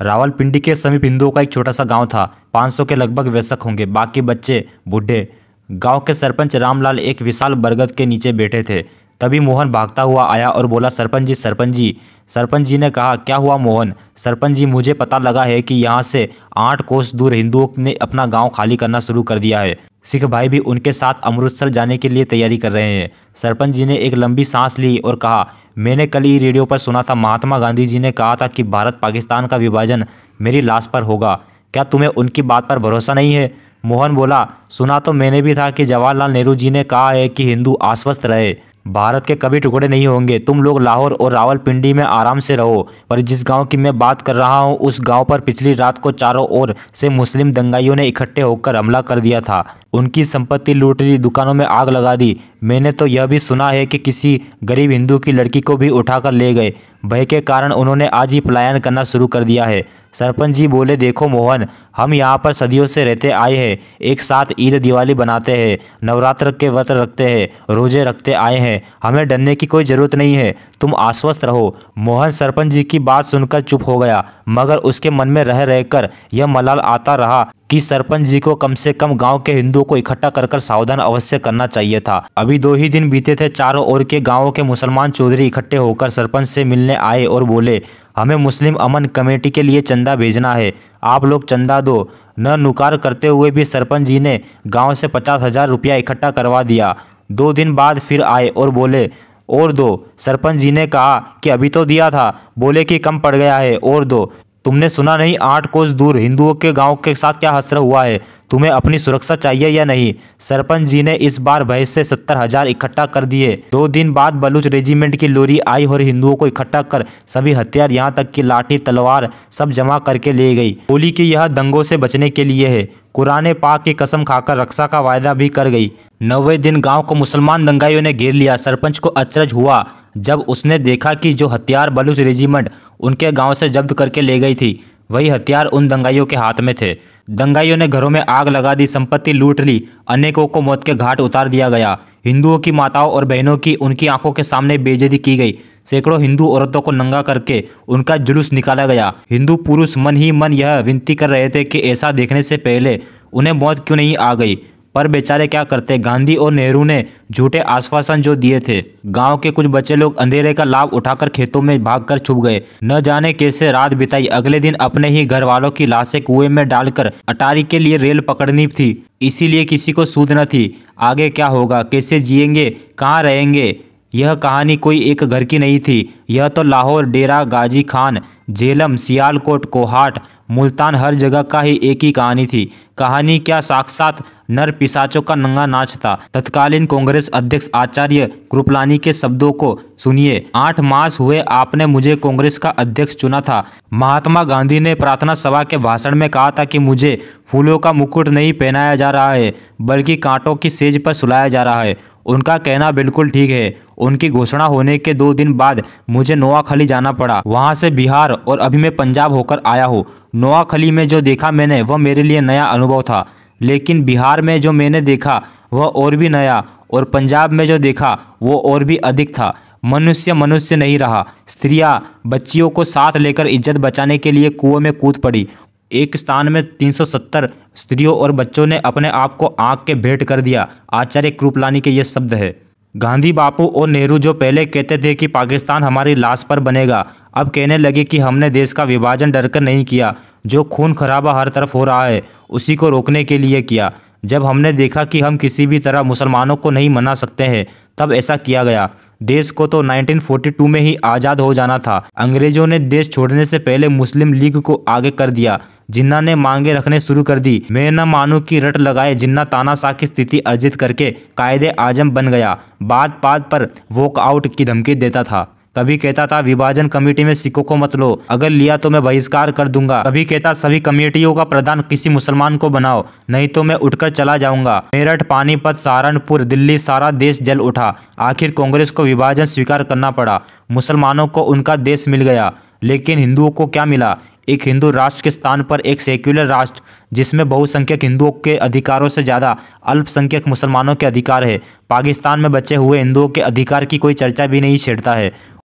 रावलपिंडी के समीप हिंदुओं का एक छोटा सा गांव था। 500 के लगभग वयस्क होंगे, बाकी बच्चे बूढ़े। गांव के सरपंच रामलाल एक विशाल बरगद के नीचे बैठे थे। तभी मोहन भागता हुआ आया और बोला, सरपंच जी, सरपंच जी। सरपंच जी ने कहा, क्या हुआ मोहन? सरपंच जी, मुझे पता लगा है कि यहाँ से 8 कोस दूर हिंदुओं ने अपना गांव खाली करना शुरू कर दिया है। सिख भाई भी उनके साथ अमृतसर जाने के लिए तैयारी कर रहे हैं। सरपंच जी ने एक लंबी सांस ली और कहा, मैंने कल ही रेडियो पर सुना था, महात्मा गांधी जी ने कहा था कि भारत पाकिस्तान का विभाजन मेरी लाश पर होगा। क्या तुम्हें उनकी बात पर भरोसा नहीं है? मोहन बोला, सुना तो मैंने भी था कि जवाहरलाल नेहरू जी ने कहा है कि हिंदू आश्वस्त रहे, भारत के कभी टुकड़े नहीं होंगे। तुम लोग लाहौर और रावलपिंडी में आराम से रहो। पर जिस गांव की मैं बात कर रहा हूं, उस गांव पर पिछली रात को चारों ओर से मुस्लिम दंगाइयों ने इकट्ठे होकर हमला कर दिया था। उनकी संपत्ति लूट ली, दुकानों में आग लगा दी। मैंने तो यह भी सुना है कि किसी गरीब हिंदू की लड़की को भी उठाकर ले गए। भय के कारण उन्होंने आज ही पलायन करना शुरू कर दिया है। सरपंच जी बोले, देखो मोहन, हम यहाँ पर सदियों से रहते आए हैं, एक साथ ईद दिवाली बनाते हैं, नवरात्र के व्रत रखते हैं, रोजे रखते आए हैं, हमें डरने की कोई ज़रूरत नहीं है, तुम आश्वस्त रहो। मोहन सरपंच जी की बात सुनकर चुप हो गया, मगर उसके मन में रह रहकर यह मलाल आता रहा कि सरपंच जी को कम से कम गांव के हिंदुओं को इकट्ठा कर सावधान अवश्य करना चाहिए था। अभी 2 ही दिन बीते थे, चारों ओर के गांवों के मुसलमान चौधरी इकट्ठे होकर सरपंच से मिलने आए और बोले, हमें मुस्लिम अमन कमेटी के लिए चंदा भेजना है, आप लोग चंदा दो। न नुकार करते हुए भी सरपंच जी ने गांव से 50,000 रुपया इकट्ठा करवा दिया। 2 दिन बाद फिर आए और बोले, और दो। सरपंच जी ने कहा कि अभी तो दिया था। बोले कि कम पड़ गया है, और दो। तुमने सुना नहीं 8 कोस दूर हिंदुओं के गांव के साथ क्या हसरा हुआ है? तुम्हें अपनी सुरक्षा चाहिए या नहीं? सरपंच जी ने इस बार भय से 70,000 इकट्ठा कर दिए। 2 दिन बाद बलूच रेजिमेंट की लोरी आई और हिंदुओं को इकट्ठा कर सभी हथियार, यहाँ तक कि लाठी तलवार सब जमा करके ले गई। बोली कि यह दंगों से बचने के लिए है। कुरान पाक की कसम खाकर रक्षा का वायदा भी कर गई। 9वें दिन गांव को मुसलमान दंगाइयों ने घेर लिया। सरपंच को अचरज हुआ जब उसने देखा कि जो हथियार बलूच रेजिमेंट उनके गांव से जब्त करके ले गई थी, वही हथियार उन दंगाइयों के हाथ में थे। दंगाइयों ने घरों में आग लगा दी, संपत्ति लूट ली, अनेकों को मौत के घाट उतार दिया गया। हिंदुओं की माताओं और बहनों की उनकी आंखों के सामने बेइज्जती की गई। सैकड़ों हिंदू औरतों को नंगा करके उनका जुलूस निकाला गया। हिंदू पुरुष मन ही मन यह विनती कर रहे थे कि ऐसा देखने से पहले उन्हें मौत क्यों नहीं आ गई, पर बेचारे क्या करते। गांधी और नेहरू ने झूठे आश्वासन जो दिए थे। गांव के कुछ बच्चे लोग अंधेरे का लाभ उठाकर खेतों में भागकर छुप गए। न जाने कैसे रात बिताई। अगले दिन अपने ही घर वालों की लाशें कुएं में डालकर अटारी के लिए रेल पकड़नी थी, इसीलिए किसी को सूध न थी। आगे क्या होगा, कैसे जिएंगे, कहाँ रहेंगे, यह कहानी कोई एक घर की नहीं थी। यह तो लाहौर, डेरा गाजी खान, झेलम, सियालकोट, कोहाट, मुल्तान, हर जगह का ही एक ही कहानी थी। कहानी क्या, साक्षात नर पिशाचों का नंगा नाच था। तत्कालीन कांग्रेस अध्यक्ष आचार्य कृपलानी के शब्दों को सुनिए, 8 मास हुए आपने मुझे कांग्रेस का अध्यक्ष चुना था। महात्मा गांधी ने प्रार्थना सभा के भाषण में कहा था कि मुझे फूलों का मुकुट नहीं पहनाया जा रहा है, बल्कि कांटों की सेज पर सुलाया जा रहा है। उनका कहना बिल्कुल ठीक है। उनकी घोषणा होने के 2 दिन बाद मुझे नोआखली जाना पड़ा। वहां से बिहार और अभी मैं पंजाब होकर आया हूँ। नोआखली में जो देखा मैंने वह मेरे लिए नया अनुभव था, लेकिन बिहार में जो मैंने देखा वह और भी नया, और पंजाब में जो देखा वो और भी अधिक था। मनुष्य मनुष्य नहीं रहा। स्त्रियां बच्चियों को साथ लेकर इज्जत बचाने के लिए कुएं में कूद पड़ी। एक स्थान में 370 स्त्रियों और बच्चों ने अपने आप को आग के भेंट कर दिया। आचार्य कृपलानी के ये शब्द है। गांधी बापू और नेहरू जो पहले कहते थे कि पाकिस्तान हमारी लाश पर बनेगा, अब कहने लगे कि हमने देश का विभाजन डरकर नहीं किया। जो खून खराबा हर तरफ हो रहा है, उसी को रोकने के लिए किया। जब हमने देखा कि हम किसी भी तरह मुसलमानों को नहीं मना सकते हैं, तब ऐसा किया गया। देश को तो 1942 में ही आज़ाद हो जाना था। अंग्रेजों ने देश छोड़ने से पहले मुस्लिम लीग को आगे कर दिया। जिन्ना ने मांगे रखने शुरू कर दी। मैं न मानूं की रट लगाए जिन्ना तानाशाह की स्थिति अर्जित करके कायदे आजम बन गया। बात बात पर वॉक आउट की धमकी देता था। कभी कहता था विभाजन कमेटी में सिखों को मत लो, अगर लिया तो मैं बहिष्कार कर दूंगा। कभी कहता सभी कमेटियों का प्रधान किसी मुसलमान को बनाओ, नहीं तो मैं उठकर चला जाऊंगा। मेरठ, पानीपत, सहारनपुर, दिल्ली, सारा देश जल उठा। आखिर कांग्रेस को विभाजन स्वीकार करना पड़ा। मुसलमानों को उनका देश मिल गया, लेकिन हिंदुओं को क्या मिला? एक हिंदू राष्ट्र के स्थान पर एक सेक्युलर राष्ट्र, जिसमें बहुसंख्यक हिंदुओं के अधिकारों से ज़्यादा अल्पसंख्यक मुसलमानों के अधिकार है। पाकिस्तान में बचे हुए हिंदुओं के अधिकार की कोई चर्चा भी नहीं छेड़ता है।